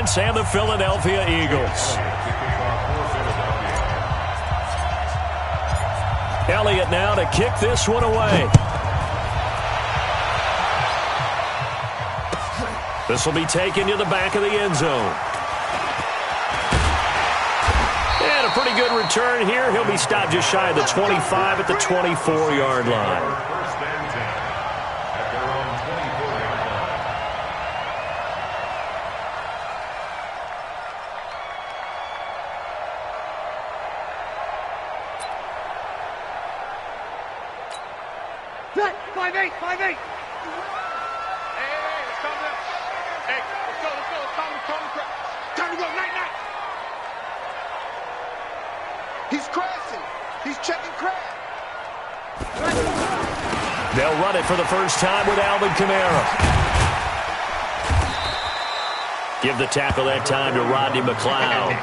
defense and the Philadelphia Eagles. Elliott now to kick this one away. This will be taken to the back of the end zone. And a pretty good return here. He'll be stopped just shy of the 25 at the 24-yard line. Set, 5-8, 5-8. Hey, let's calm down. Hey, let's go. Calm down. Time to go, night. He's crashing. He's checking crash. They'll run it for the first time with Alvin Kamara. Give the tackle that time to Rodney McLeod.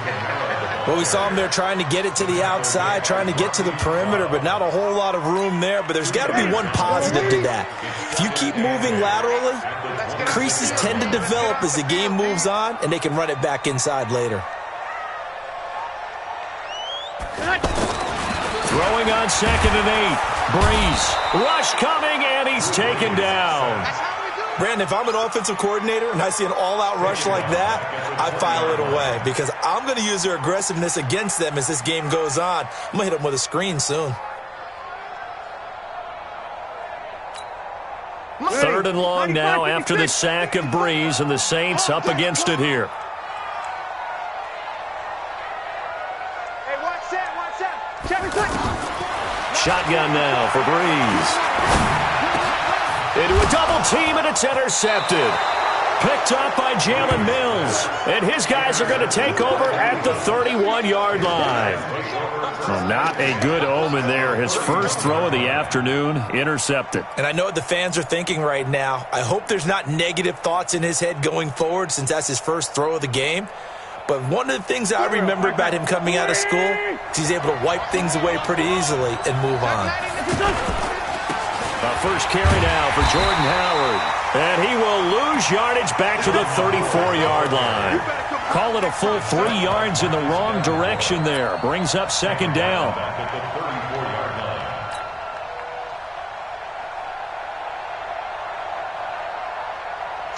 Well, we saw him there trying to get it to the outside, trying to get to the perimeter, but not a whole lot of room there. But there's got to be one positive to that. If you keep moving laterally, creases tend to develop as the game moves on, and they can run it back inside later. Throwing on 2nd and 8. Breeze. Rush coming, and he's taken down. Brandon, if I'm an offensive coordinator and I see an all-out rush like that, I file it away because I'm going to use their aggressiveness against them as this game goes on. I'm going to hit them with a screen soon. 3rd and long now after the sack of Breeze, and the Saints up against it here. Hey, watch that. Shotgun now for Breeze. Into a double team, and it's intercepted. Picked up by Jalen Mills. And his guys are going to take over at the 31-yard line. Well, not a good omen there. His first throw of the afternoon, intercepted. And I know what the fans are thinking right now. I hope there's not negative thoughts in his head going forward since that's his first throw of the game. But one of the things I remember about him coming out of school is he's able to wipe things away pretty easily and move on. First carry now for Jordan Howard. And he will lose yardage back to the 34-yard line. Call it a full 3 yards in the wrong direction there. Brings up 2nd down.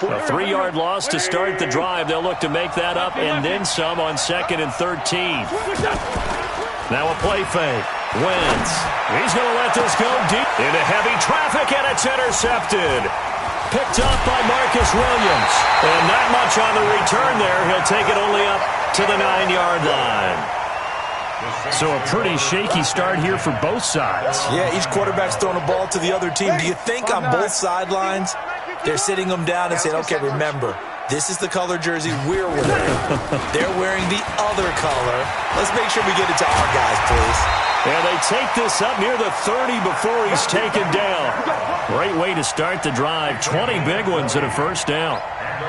A 3-yard loss to start the drive. They'll look to make that up and then some on 2nd and 13. Now a play fake. Wentz. He's going to let this go deep into heavy traffic, and it's intercepted. Picked up by Marcus Williams. And not much on the return there. He'll take it only up to the 9-yard line. So a pretty shaky start here for both sides. Yeah, each quarterback's throwing a ball to the other team. Do you think on both sidelines they're sitting them down and saying, okay, remember, this is the color jersey we're wearing. They're wearing the other color. Let's make sure we get it to our guys, please. And they take this up near the 30 before he's taken down. Great way to start the drive. 20 big ones and a first down.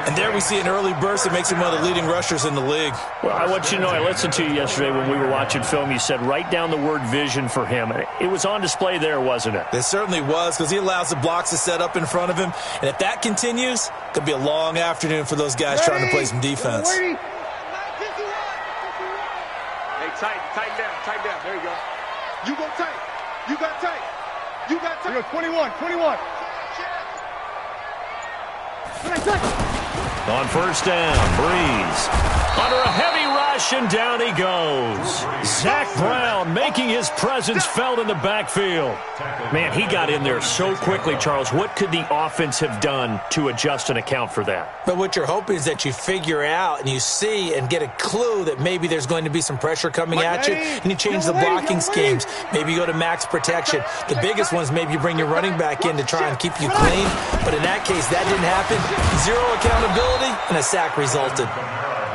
And there we see an early burst that makes him one of the leading rushers in the league. Well, I want you to know, I listened to you yesterday when we were watching film. You said write down the word vision for him. It was on display there, wasn't it? It certainly was, because he allows the blocks to set up in front of him. And if that continues, it could be a long afternoon for those guys trying to play some defense. Hey, tighten down. There you go. You go tight. You got tight. You got tight. 21. On first down, Breeze. Under a heavy rush, and down he goes. Zach Brown making his presence felt in the backfield. Man, he got in there so quickly, Charles. What could the offense have done to adjust and account for that? But what you're hoping is that you figure out and you see and get a clue that maybe there's going to be some pressure coming at you, and you change the blocking schemes. Maybe you go to max protection. The biggest one is maybe you bring your running back in to try and keep you clean. But in that case, that didn't happen. Zero accountability, and a sack resulted.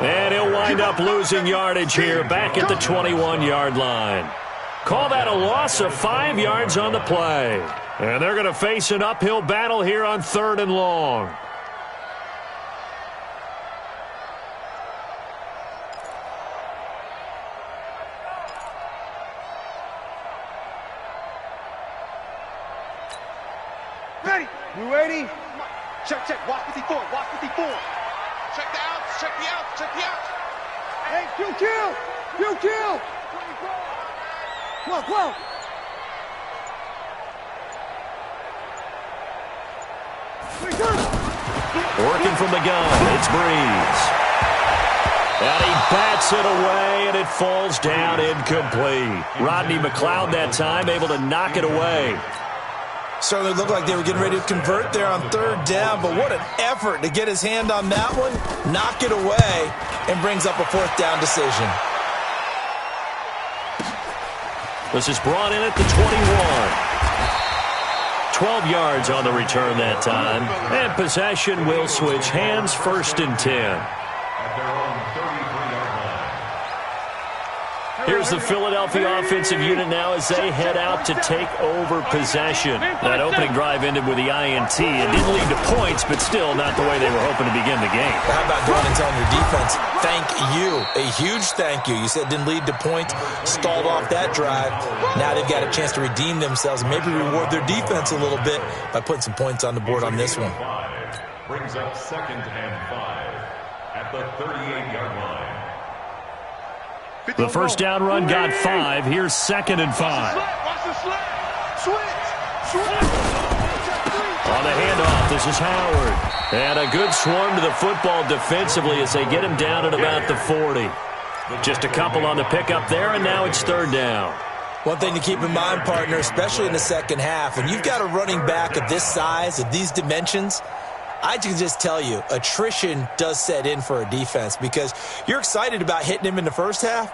And he'll wind up losing yardage here back at the 21-yard line. Call that a loss of 5 yards on the play. And they're going to face an uphill battle here on 3rd and long. Ready. You ready? Check. Watch 54. Check the outs. Check the outs. Check the outs. Hey, kill. Come on. Working from the gun, it's Breeze. And he bats it away, and it falls down incomplete. Rodney McLeod that time able to knock it away. Certainly looked like they were getting ready to convert there on third down, but what an effort to get his hand on that one, knock it away, and brings up a fourth down decision. This is brought in at the 21. 12 yards on the return that time. And possession will switch hands, 1st and 10. Here's the Philadelphia offensive unit now as they head out to take over possession. That opening drive ended with the INT. It didn't lead to points, but still not the way they were hoping to begin the game. How about going and telling your defense, thank you, a huge thank you. You said it didn't lead to points, stalled off that drive. Now they've got a chance to redeem themselves and maybe reward their defense a little bit by putting some points on the board on this one. Brings up 2nd and 5 at the 38-yard line. The first down run got 5. Here's 2nd and 5. Watch the slant. Switch. On the handoff, this is Howard. And a good swarm to the football defensively as they get him down at about the 40. Just a couple on the pickup there, and now it's 3rd down. One thing to keep in mind, partner, especially in the second half, and you've got a running back of this size, of these dimensions, I can just tell you, attrition does set in for a defense because you're excited about hitting him in the first half.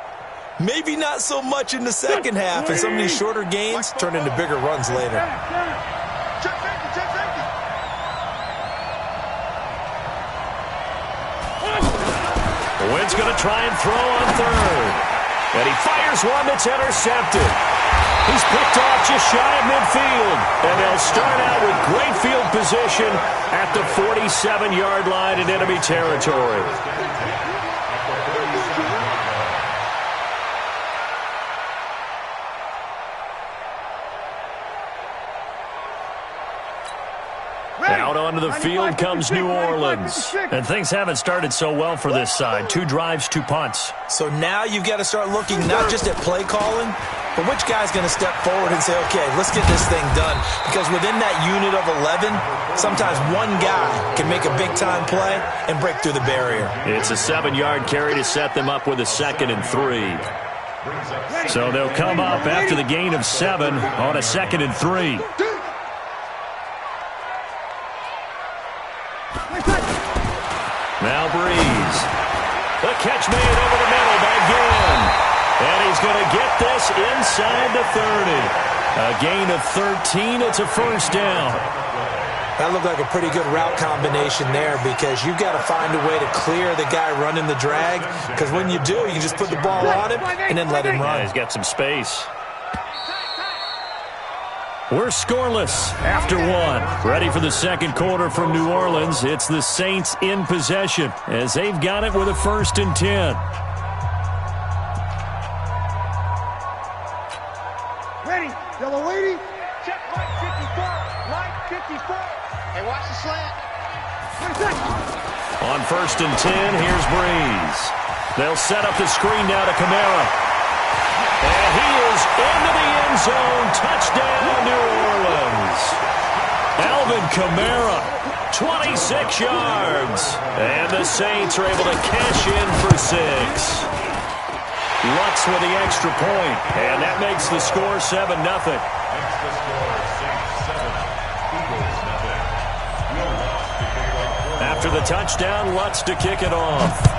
Maybe not so much in the second half, and some of these shorter gains turn into bigger runs later. Check safety. Wynn's going to try and throw on 3rd. And he fires one that's intercepted. He's picked off just shy of midfield. And they'll start out with great field position at the 47-yard line in enemy territory. Out onto the field comes New Orleans. And things haven't started so well for this side. 2 drives, 2 punts. So now you've got to start looking not just at play calling, but which guy's going to step forward and say, okay, let's get this thing done. Because within that unit of 11, sometimes one guy can make a big-time play and break through the barrier. It's a 7-yard carry to set them up with a 2nd and 3. So they'll come up after the gain of 7 on a 2nd and 3. Now Breeze. The catch made over the middle by Ginn. And he's going to get this inside the 30. A gain of 13. It's a 1st down. That looked like a pretty good route combination there because you've got to find a way to clear the guy running the drag because when you do, you just put the ball on him and then let him run. Yeah, he's got some space. We're scoreless after 1. Ready for the second quarter from New Orleans. It's the Saints in possession as they've got it with a 1st and 10. Ready. Yellow lady. Check line 54. Line 54. Hey, watch the slant. On 1st and 10, here's Breeze. They'll set up the screen now to Kamara. And he is into the end zone. Touchdown, New Orleans. Alvin Kamara, 26 yards. And the Saints are able to cash in for 6. Lutz with the extra point. And that makes the score 7-0. After the touchdown, Lutz to kick it off.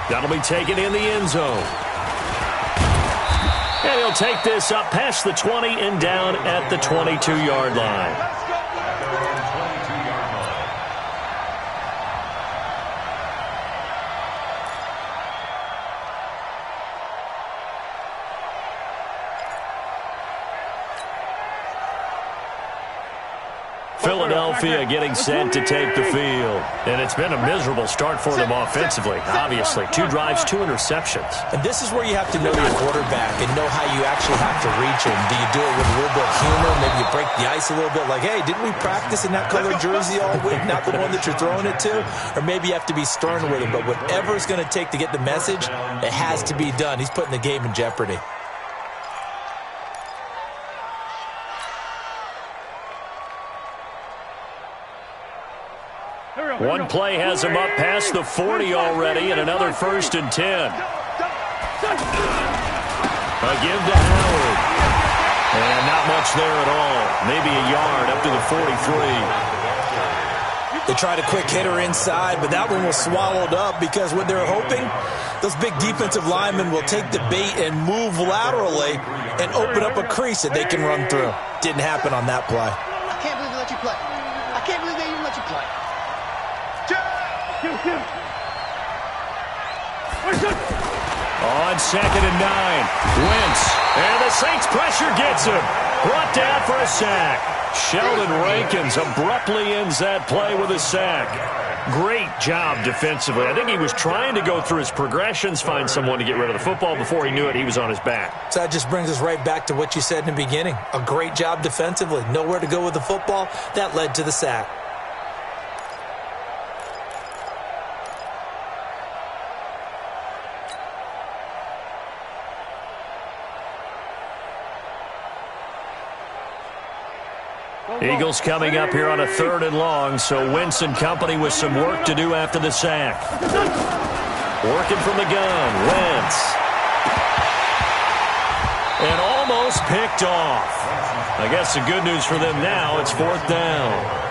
That'll be taken in the end zone. And he'll take this up past the 20 and down at the 22-yard line. Philadelphia getting set to take the field. And it's been a miserable start for them offensively, obviously. 2 drives, 2 interceptions. And this is where you have to know your quarterback and know how you actually have to reach him. Do you do it with a little bit of humor? Maybe you break the ice a little bit like, hey, didn't we practice in that colored jersey all week, not the one that you're throwing it to? Or maybe you have to be stern with him. But whatever it's going to take to get the message, it has to be done. He's putting the game in jeopardy. One play has him up past the 40 already, and another 1st and 10. A give to Howard. And not much there at all. Maybe a yard up to the 43. They tried a quick hitter inside, but that one was swallowed up because what they're hoping, those big defensive linemen will take the bait and move laterally and open up a crease that they can run through. Didn't happen on that play. I can't believe they let you play. I can't believe they even let you play. On 2nd and 9, Wentz, and the Saints pressure gets him. Brought down for a sack. Sheldon Rankins abruptly ends that play with a sack. Great job defensively. I think he was trying to go through his progressions, find someone to get rid of the football. Before he knew it, he was on his back. So that just brings us right back to what you said in the beginning. A great job defensively. Nowhere to go with the football. That led to the sack. Eagles coming up here on a 3rd and long, so Wentz and company with some work to do after the sack. Working from the gun, Wentz. And almost picked off. I guess the good news for them now, it's 4th down.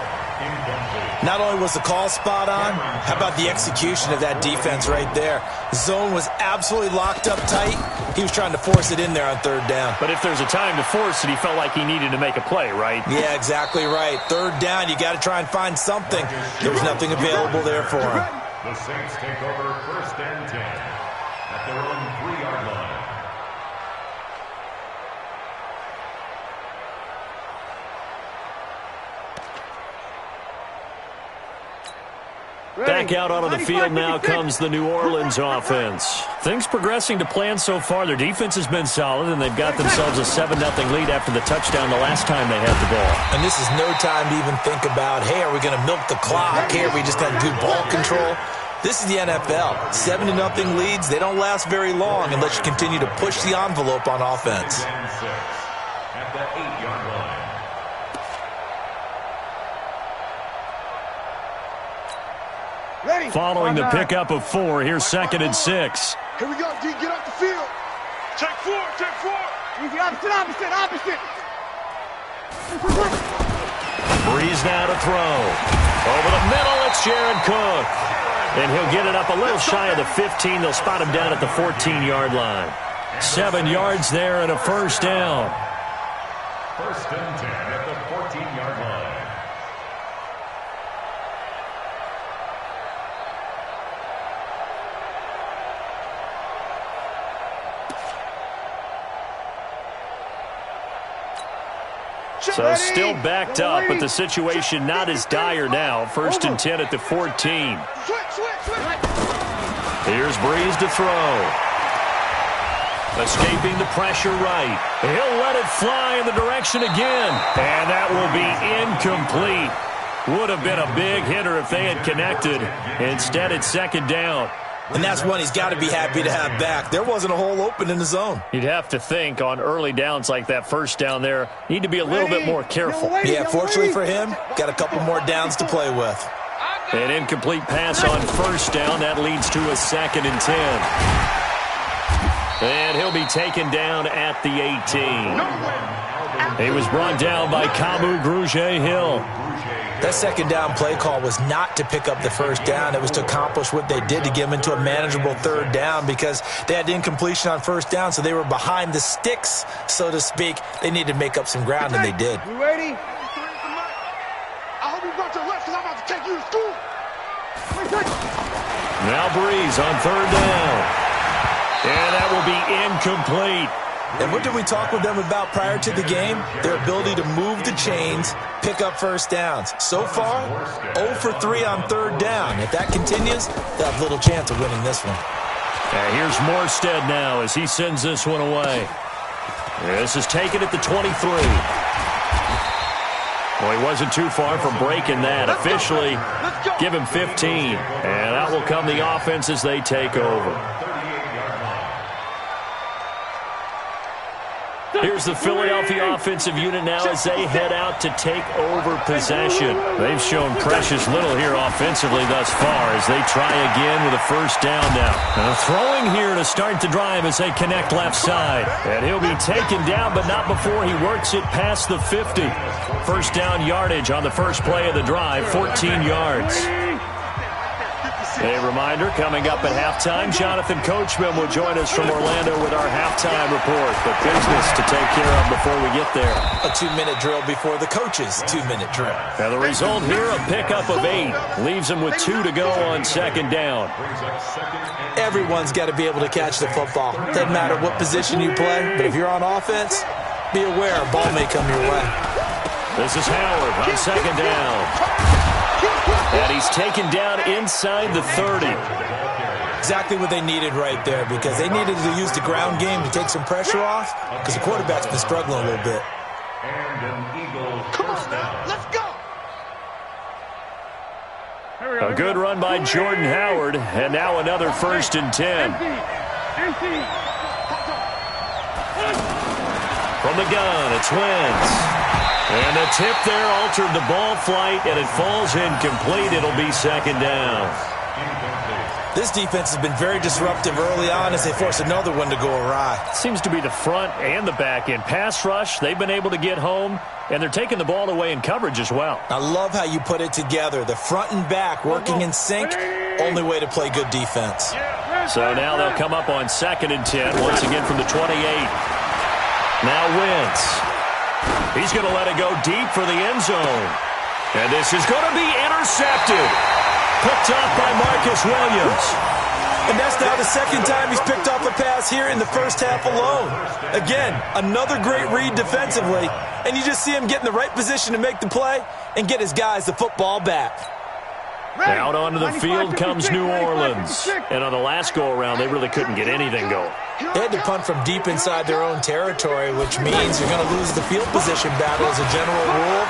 Not only was the call spot on, how about the execution of that defense right there? Zone was absolutely locked up tight. He was trying to force it in there on 3rd down. But if there's a time to force it, he felt like he needed to make a play, right? Yeah, exactly right. 3rd down, you got to try and find something. There was nothing available there for him. The Saints take over 1st and 10 at their own 3-yard line. Back out onto the field now comes the New Orleans offense. Things progressing to plan so far. Their defense has been solid, and they've got themselves a 7-0 lead after the touchdown the last time they had the ball. And this is no time to even think about, hey, are we going to milk the clock? Hey, are we just going to do ball control? This is the NFL. 7-0 leads, they don't last very long unless you continue to push the envelope on offense. At the 8-yard line. Following the pickup of 4, here's 2nd and 6. Here we go, D. Get off the field. Take 4, take 4. Easy, opposite. Breeze now to throw. Over the middle, it's Jared Cook. And he'll get it up a little shy of the 15. They'll spot him down at the 14-yard line. 7 yards there and a 1st down. 1st and 10 at the 14-yard line. So still backed up, but the situation not as dire now. 1st and 10 at the 14. Here's Breeze to throw. Escaping the pressure right. He'll let it fly in the direction again. And that will be incomplete. Would have been a big hitter if they had connected. Instead, it's 2nd down. And that's one he's got to be happy to have back. There wasn't a hole open in the zone. You'd have to think on early downs like that 1st down there, need to be a little bit more careful. Yeah, fortunately for him, got a couple more downs to play with. An incomplete pass on 1st down. That leads to a 2nd and 10. And he'll be taken down at the 18. He was brought down by Kamu Grugier-Hill. That 2nd down play call was not to pick up the 1st down. It was to accomplish what they did to get them into a manageable 3rd down because they had incompletion on 1st down, so they were behind the sticks, so to speak. They needed to make up some ground, and they did. You ready? I hope you brought your left because I'm about to take you to school. Now Breeze on 3rd down. And that will be incomplete. And what did we talk with them about prior to the game? Their ability to move the chains, pick up first downs. So far, 0 for 3 on third down. If that continues, they'll have little chance of winning this one. Here's Morstead now as he sends this one away. This is taken at the 23. Well, he wasn't too far from breaking that. Officially, give him 15. And out will come the offense as they take over. Here's the Philadelphia offensive unit now as they head out to take over possession. They've shown precious little here offensively thus far as they try again with a first down now. Throwing here to start the drive as they connect left side. And he'll be taken down, but not before he works it past the 50. First down yardage on the first play of the drive, 14 yards. A reminder, coming up at halftime, Jonathan Coachman will join us from Orlando with our halftime report. But business to take care of before we get there. A 2-minute drill before the coach's 2-minute drill. Now the result here, a pickup of 8. Leaves them with 2 to go on second down. Everyone's got to be able to catch the football. Doesn't matter what position you play, but if you're on offense, be aware a ball may come your way. This is Howard on second down. And he's taken down inside the 30. Exactly what they needed right there, because they needed to use the ground game to take some pressure off, because the quarterback's been struggling a little bit. Come on now, let's go. A good run by Jordan Howard, and now another 1st and 10. From the gun, it's Wentz. And the tip there altered the ball flight, and it falls incomplete. It'll be second down. This defense has been very disruptive early on as they force another one to go awry. Seems to be the front and the back end. Pass rush, they've been able to get home, and they're taking the ball away in coverage as well. I love how you put it together. The front and back working in sync, only way to play good defense. So now they'll come up on 2nd and 10, once again from the 28. Now Wentz. He's going to let it go deep for the end zone. And this is going to be intercepted. Picked off by Marcus Williams. And that's now the second time he's picked off a pass here in the first half alone. Again, another great read defensively. And you just see him get in the right position to make the play and get his guys the football back. Out onto the field comes New Orleans. And on the last go-around, they really couldn't get anything going. They had to punt from deep inside their own territory, which means you're going to lose the field position battle as a general rule.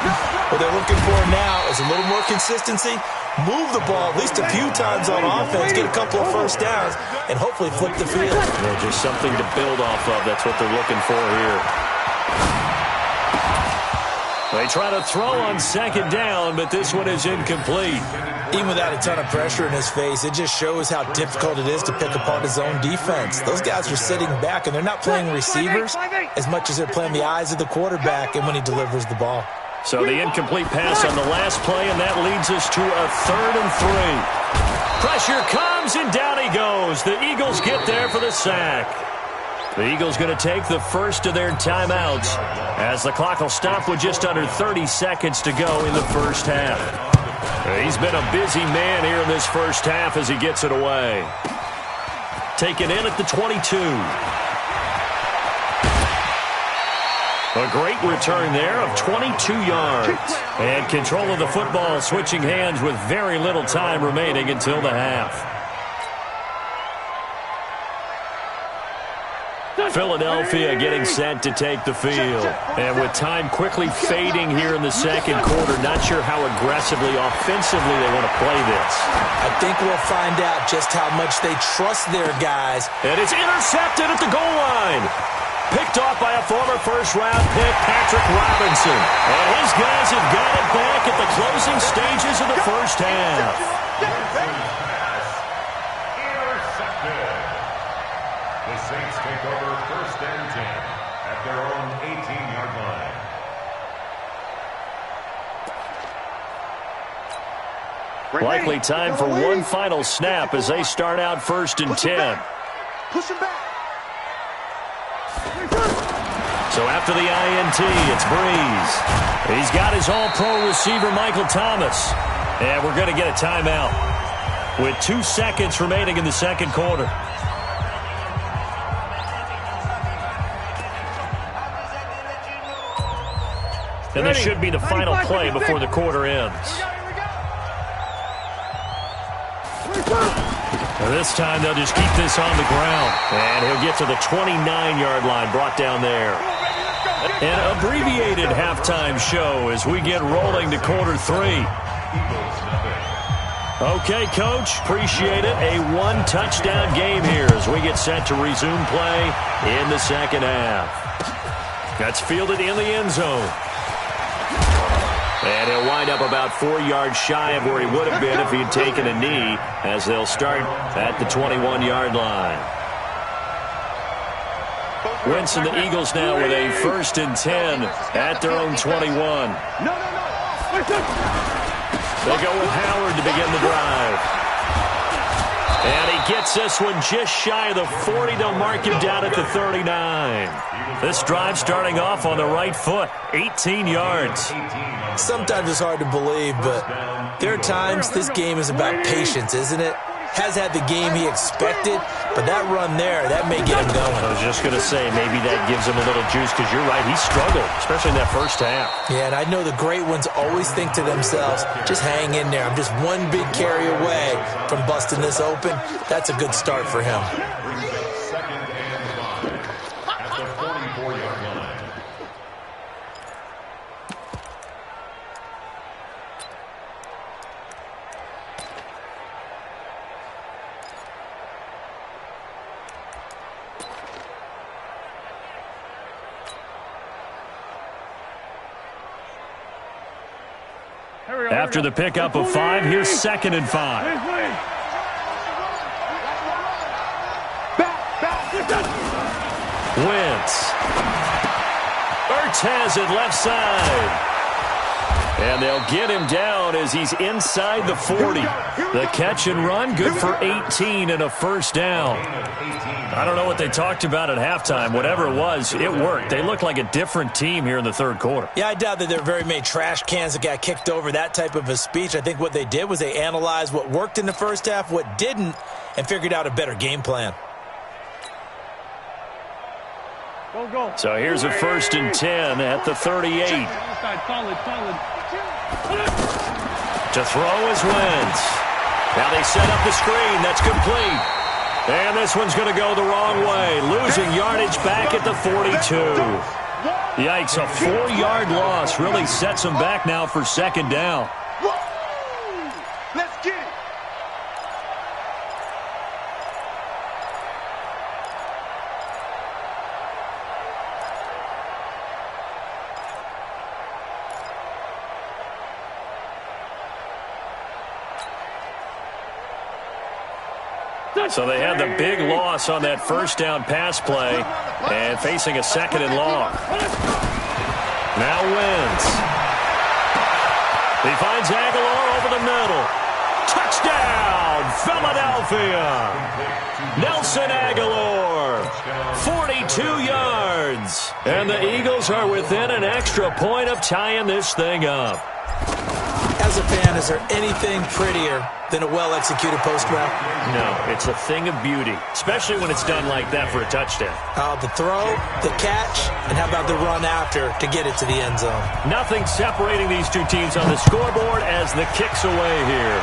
What they're looking for now is a little more consistency, move the ball at least a few times on offense, get a couple of first downs, and hopefully flip the field. Yeah, just something to build off of. That's what they're looking for here. They try to throw on second down, but this one is incomplete. Even without a ton of pressure in his face, it just shows how difficult it is to pick apart his own defense. Those guys are sitting back, and they're not playing receivers as much as they're playing the eyes of the quarterback and when he delivers the ball. So the incomplete pass on the last play, and that leads us to a 3rd and 3. Pressure comes, and down he goes. The Eagles get there for the sack. The Eagles going to take the first of their timeouts as the clock will stop with just under 30 seconds to go in the first half. He's been a busy man here in this first half as he gets it away. Taken in at the 22. A great return there of 22 yards. And control of the football switching hands with very little time remaining until the half. Philadelphia getting set to take the field. And with time quickly fading here in the second quarter, not sure how aggressively, offensively they want to play this. I think we'll find out just how much they trust their guys. And it's intercepted at the goal line. Picked off by a former first-round pick, Patrick Robinson. And his guys have got it back at the closing stages of the first half. The Saints take over 1st and 10 at their own 18-yard line. Likely time for one final snap as they start out 1st and 10. Push him back. So after the INT, it's Breeze. He's got his all-pro receiver, Michael Thomas. And we're going to get a timeout with 2 seconds remaining in the second quarter. And this should be the final play before the quarter ends. And this time they'll just keep this on the ground. And he'll get to the 29-yard line, brought down there. An abbreviated halftime show as we get rolling to quarter 3. Okay, Coach, appreciate it. A one-touchdown game here as we get set to resume play in the second half. That's fielded in the end zone. And he'll wind up about 4 yards shy of where he would have been if he had taken a knee, as they'll start at the 21-yard line. Wentz and the Eagles now with a 1st and 10 at their own 21. They go with Howard to begin the drive. And he gets this one just shy of the 40. They'll mark him down at the 39. This drive starting off on the right foot, 18 yards. Sometimes it's hard to believe, but there are times this game is about patience, isn't it? Has had the game he expected, but that run there, that may get him going. I was just going to say, maybe that gives him a little juice, because you're right, he struggled, especially in that first half. Yeah, and I know the great ones always think to themselves, just hang in there. I'm just one big carry away from busting this open. That's a good start for him. Second and 5 at the 44-yard line. After the pickup of 5, here's 2nd and 5. Wentz. Ertz has it left side. And they'll get him down as he's inside the 40. The catch and run, good for 18 and a 1st down. I don't know what they talked about at halftime. Whatever it was, it worked. They looked like a different team here in the 3rd quarter. Yeah, I doubt that there are very many trash cans that got kicked over, that type of a speech. I think what they did was they analyzed what worked in the first half, what didn't, and figured out a better game plan. So here's a 1st and 10 at the 38. To throw is Wentz. Now they set up the screen. That's complete. And this one's going to go the wrong way. Losing yardage back at the 42. Yikes, a 4-yard loss really sets them back now for 2nd down. Let's get it. So they had the big loss on that 1st down pass play and facing a 2nd and long. Now Wentz. He finds Aguilar over the middle. Touchdown, Philadelphia. Nelson Aguilar, 42 yards. And the Eagles are within an extra point of tying this thing up. As a fan, is there anything prettier than a well-executed post route? No, it's a thing of beauty, especially when it's done like that for a touchdown. The throw, the catch, and how about the run after to get it to the end zone? Nothing separating these two teams on the scoreboard as the kick's away here.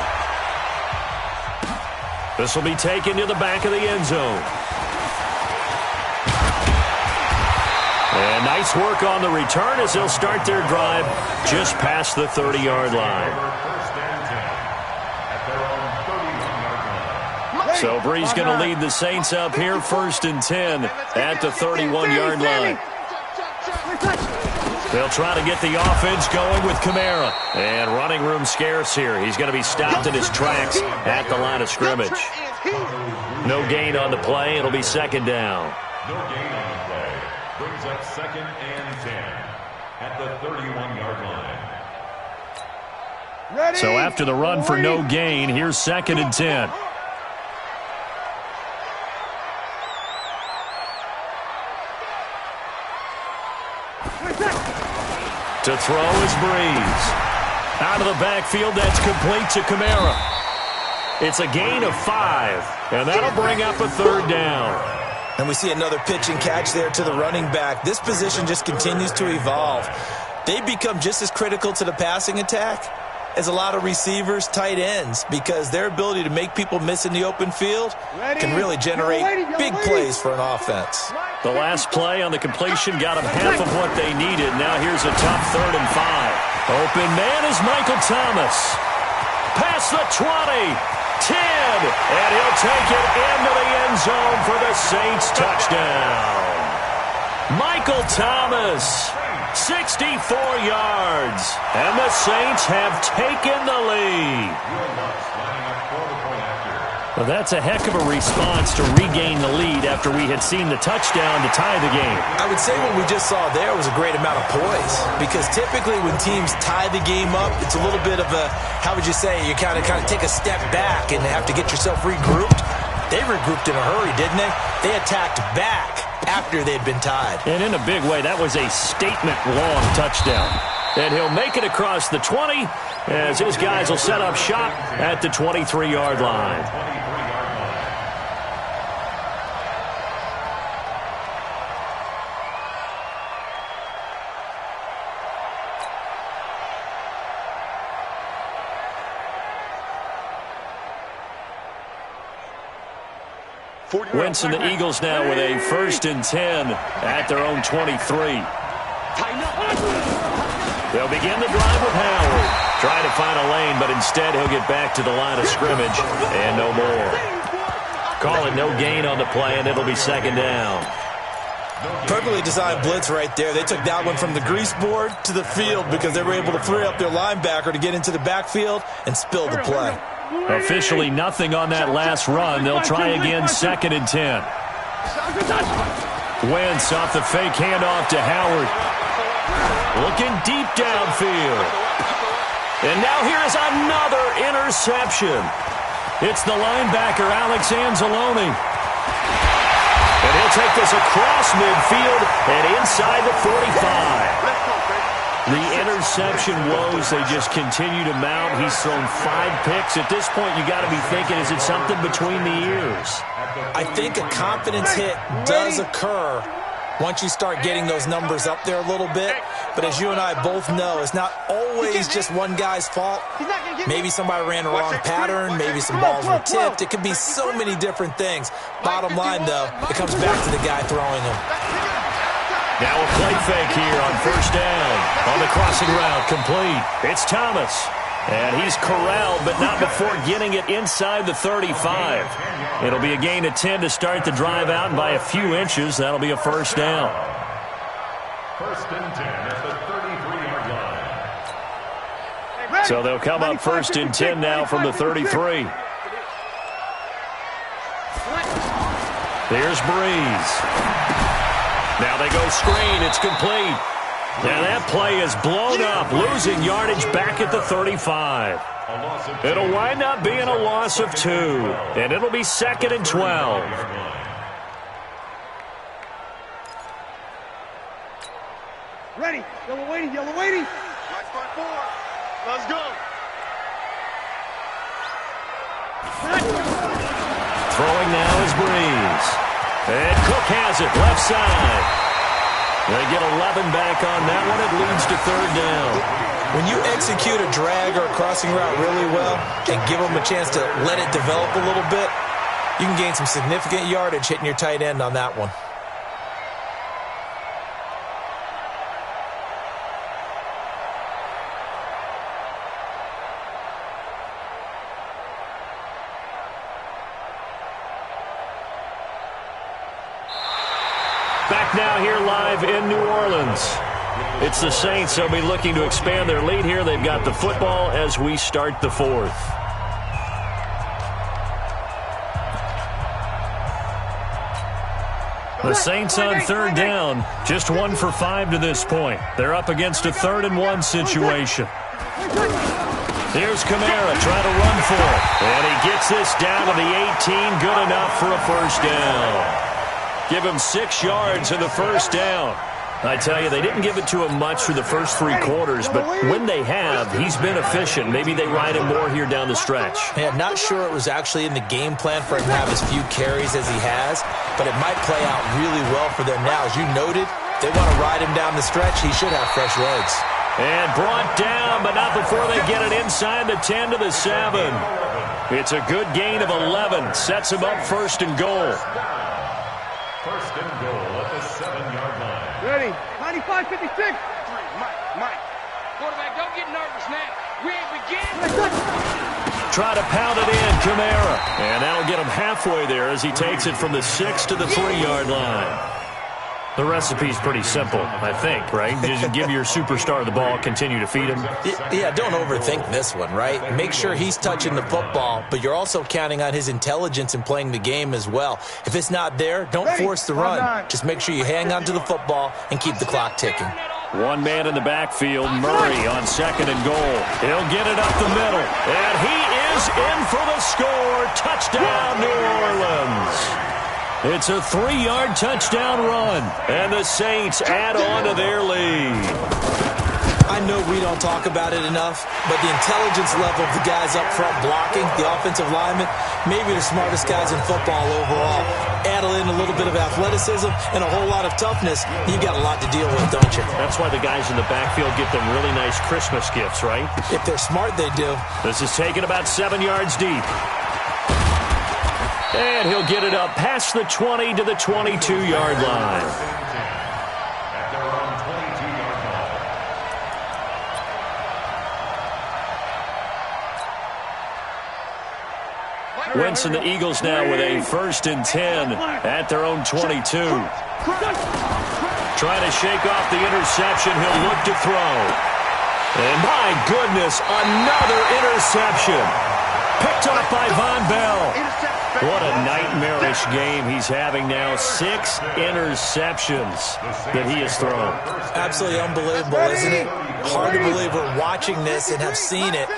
This will be taken to the back of the end zone. And nice work on the return as they'll start their drive just past the 30-yard line. So Bree's going to lead the Saints up here, 1st and 10 at the 31-yard line. They'll try to get the offense going with Kamara. And running room scarce here. He's going to be stopped in his tracks at the line of scrimmage. No gain on the play. It'll be 2nd down. No gain on the play. Brings up 2nd and 10 at the 31-yard line. So after the run for no gain, here's 2nd and 10. To throw is Breeze. Out of the backfield, that's complete to Kamara. It's a gain of 5, and that'll bring up a 3rd down. And we see another pitch and catch there to the running back. This position just continues to evolve. they become just as critical to the passing attack as a lot of receivers, tight ends, because their ability to make people miss in the open field can really generate big plays for an offense. The last play on the completion got them half of what they needed. Now here's a tough 3rd and 5. Open man is Michael Thomas. Past the 20, 10, and he'll take it into the end zone for the Saints touchdown. Michael Thomas, 64 yards, and the Saints have taken the lead. Well, that's a heck of a response to regain the lead after we had seen the touchdown to tie the game. I would say what we just saw there was a great amount of poise, because typically when teams tie the game up, it's a little bit of a, how would you say, you kind of take a step back and have to get yourself regrouped. They regrouped in a hurry, didn't they? They attacked back after they'd been tied. And in a big way, that was a statement-long touchdown. And he'll make it across the 20 as his guys will set up shop at the 23-yard line. Wentz and the Eagles now with a 1st and 10 at their own 23. They'll begin the drive with Howard. Trying to find a lane, but instead he'll get back to the line of scrimmage and no more. Call it no gain on the play, and it'll be 2nd down. Perfectly designed blitz right there. They took that one from the grease board to the field because they were able to free up their linebacker to get into the backfield and spill the play. Officially nothing on that last run. They'll try again, 2nd and 10. Wentz off the fake handoff to Howard. Looking deep downfield. And now here's another interception. It's the linebacker, Alex Anzalone. And he'll take this across midfield and inside the 45. The interception woes, they just continue to mount. He's thrown 5 picks. At this point, you got to be thinking, is it something between the ears? I think a confidence hit does occur once you start getting those numbers up there a little bit. But as you and I both know, it's not always just one guy's fault. Maybe somebody ran a wrong pattern. Maybe some balls were tipped. It could be so many different things. Bottom line, though, it comes back to the guy throwing them. Now a play fake here on 1st down. On the crossing route, complete. It's Thomas. And he's corralled, but not before getting it inside the 35. It'll be a gain of 10 to start the drive out, and by a few inches, that'll be a 1st down. 1st and 10 at the 33-yard line. So they'll come up 1st and 10 now from the 33. There's Breeze. Now they go screen. It's complete. Now that play is blown up, losing yardage back at the 35. It'll wind up being a loss of 2, and it'll be 2nd and 12. Ready. Yellow waiting. Yellow waiting. Nice front 4. Let's go. Throwing now is Breeze. And Cook has it, left side. They get 11 back on that one. It leads to 3rd down. When you execute a drag or a crossing route really well and give them a chance to let it develop a little bit, you can gain some significant yardage hitting your tight end on that one. Back now here live in New Orleans. It's the Saints. They'll be looking to expand their lead here. They've got the football as we start the 4th. The Saints on 3rd down. Just 1 for 5 to this point. They're up against a 3rd and 1 situation. Here's Kamara trying to run for it. And he gets this down to the 18. Good enough for a 1st down. Give him 6 yards in the 1st down. I tell you, they didn't give it to him much through the first 3 quarters, but when they have, he's been efficient. Maybe they ride him more here down the stretch. Man, not sure it was actually in the game plan for him to have as few carries as he has, but it might play out really well for them now. As you noted, they want to ride him down the stretch. He should have fresh legs. And brought down, but not before they get it inside the 10 to the 7. It's a good gain of 11. Sets him up first and goal. First and goal at the 7-yard line. Ready. 95-56. Mike. Quarterback, don't get nervous now. We ain't beginning. Try to pound it in, Kamara. And that'll get him halfway there as he takes it from the 6 to the 3-yard line. The recipe's pretty simple, I think, right? Just give your superstar the ball, continue to feed him. Yeah, don't overthink this one, right? Make sure he's touching the football, but you're also counting on his intelligence in playing the game as well. If it's not there, don't force the run. Just make sure you hang on to the football and keep the clock ticking. One man in the backfield, Murray on 2nd and goal. He'll get it up the middle, and he is in for the score. Touchdown, New Orleans. It's a 3-yard touchdown run, and the Saints add on to their lead. I know we don't talk about it enough, but the intelligence level of the guys up front blocking, the offensive linemen, maybe the smartest guys in football overall. Add in a little bit of athleticism and a whole lot of toughness, you got a lot to deal with, don't you? That's why the guys in the backfield get them really nice Christmas gifts, right? If they're smart, they do. This is taken about 7 yards deep. And he'll get it up past the 20 to the 22-yard line. At their own 22-yard line. Wentz and the Eagles now with a 1st and 10 at their own 22. Trying to shake off the interception. He'll look to throw. And my goodness, another interception. Picked up by Von Bell. What a nightmarish game he's having now. 6 interceptions that he has thrown. Absolutely unbelievable, isn't it? Hard to believe we're watching this and have seen it,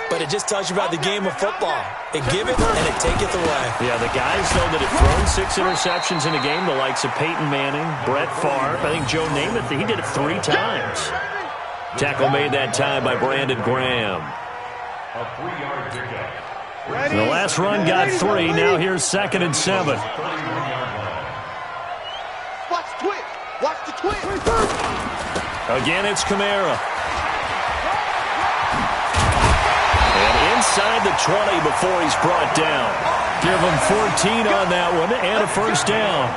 but it just tells you about the game of football. It give it and it taketh away. Yeah, the guys, though, that have thrown 6 interceptions in a game, the likes of Peyton Manning, Brett Favre, I think Joe Namath, he did it 3 times. Tackle made that time by Brandon Graham. A 3-yard pickup. The last run got 3. Now here's 2nd and 7. Watch the twist. Watch the twist. Again, it's Kamara. And inside the 20 before he's brought down. Give him 14 on that one and a 1st down.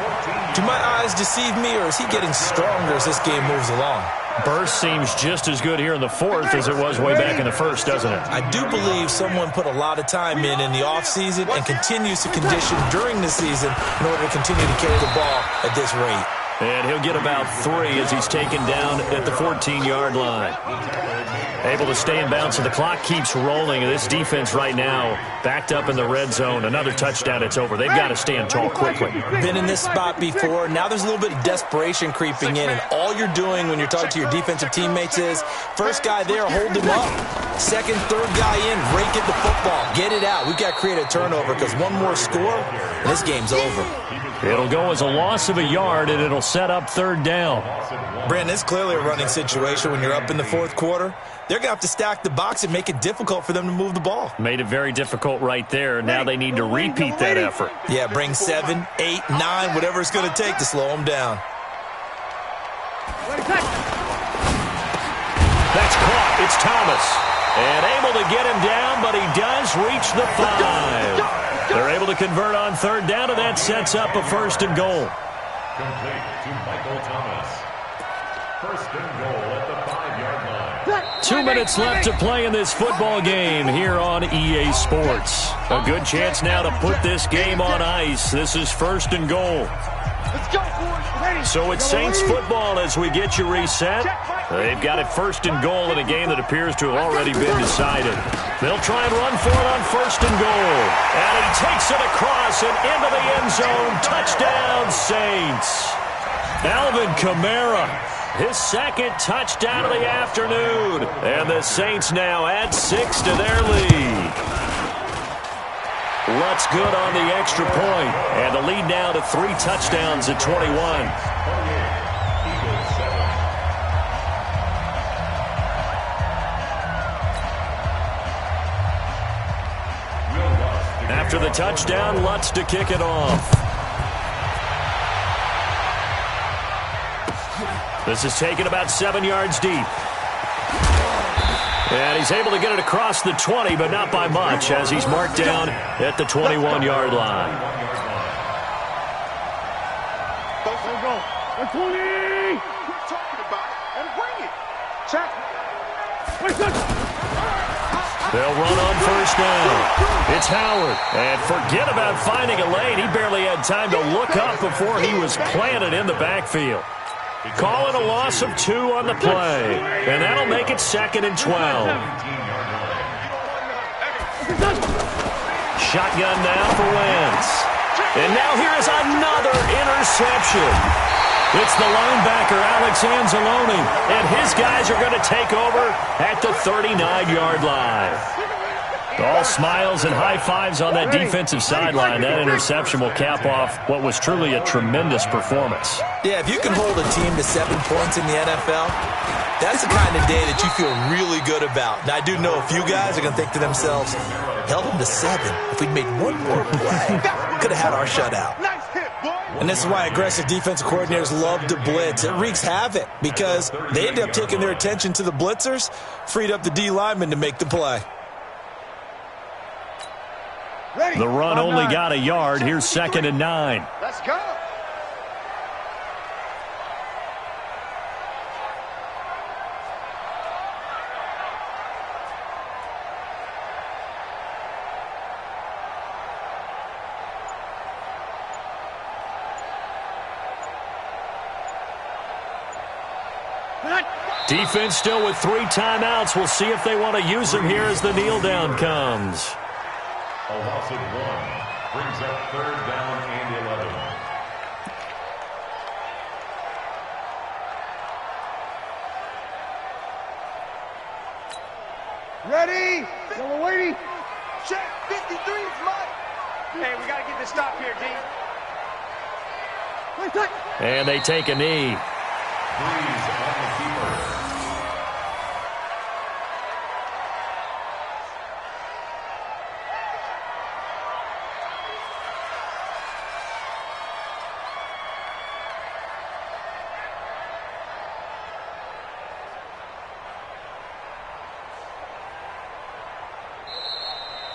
Do my eyes deceive me, or is he getting stronger as this game moves along? Burst seems just as good here in the 4th as it was way back in the 1st, doesn't it? I do believe someone put a lot of time in the offseason and continues to condition during the season in order to continue to carry the ball at this rate. And he'll get about 3 as he's taken down at the 14-yard line. Able to stay in bounds, and the clock keeps rolling. And this defense right now backed up in the red zone. Another touchdown, it's over. They've got to stand tall quickly. Been in this spot before. Now there's a little bit of desperation creeping in, and all you're doing when you're talking to your defensive teammates is, first guy there, hold him up. Second, third guy in, rake at the football. Get it out. We've got to create a turnover because one more score, and this game's over. It'll go as a loss of a yard, and it'll set up 3rd down. Brandon, it's clearly a running situation when you're up in the 4th quarter. They're going to have to stack the box and make it difficult for them to move the ball. Made it very difficult right there. Now they need to repeat that effort. Yeah, bring 7, 8, 9, whatever it's going to take to slow them down. That's caught. It's Thomas. And able to get him down, but he does reach the 5. They're able to convert on 3rd down, and that sets up a 1st and goal. Complete to Michael Thomas. 1st and goal at the 5-yard line. 2 minutes left to play in this football game here on EA Sports. A good chance now to put this game on ice. This is 1st and goal. Let's go, boys. So it's Saints football as we get you reset. They've got it 1st and goal in a game that appears to have already been decided. They'll try and run for it on 1st and goal. And he takes it across and into the end zone. Touchdown, Saints. Alvin Kamara, his 2nd touchdown of the afternoon. And the Saints now add 6 to their lead. Lutz good on the extra point. And the lead now to 3 touchdowns at 21. After the touchdown, Lutz to kick it off. This is taken about 7 yards deep. And he's able to get it across the 20, but not by much, as he's marked down at the 21-yard line. Go. 20. We're talking about it. And bring it. Check. They'll run on first down. It's Howard. And forget about finding a lane. He barely had time to look up before he was planted in the backfield. Calling a loss of 2 on the play. And that'll make it 2nd and 12. Shotgun now for Wentz. And now here is another interception. It's the linebacker, Alex Anzalone, and his guys are going to take over at the 39-yard line. All smiles and high fives on that defensive sideline. That interception will cap off what was truly a tremendous performance. Yeah, if you can hold a team to 7 points in the NFL, that's the kind of day that you feel really good about. Now, I do know a few guys are going to think to themselves, held them to 7. If we'd made one more play, could have had our shutout. And this is why aggressive defensive coordinators love to blitz. It wreaks havoc because they end up taking their attention to the blitzers, freed up the D lineman to make the play. The run only got a yard. Here's 2nd and 9. Let's go. Defense still with 3 timeouts. We'll see if they want to use them here as the kneel down comes. A loss of 1 brings up 3rd down and 11. Ready? Yellow waiting. Check. 53 is mine. Hey, we got to get this stop here, D. And they take a knee. Breeze on the keeper.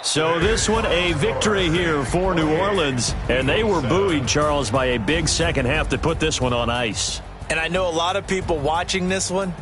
So this one, a victory here for New Orleans. And they were buoyed, Charles, by a big second half to put this one on ice. And I know a lot of people watching this one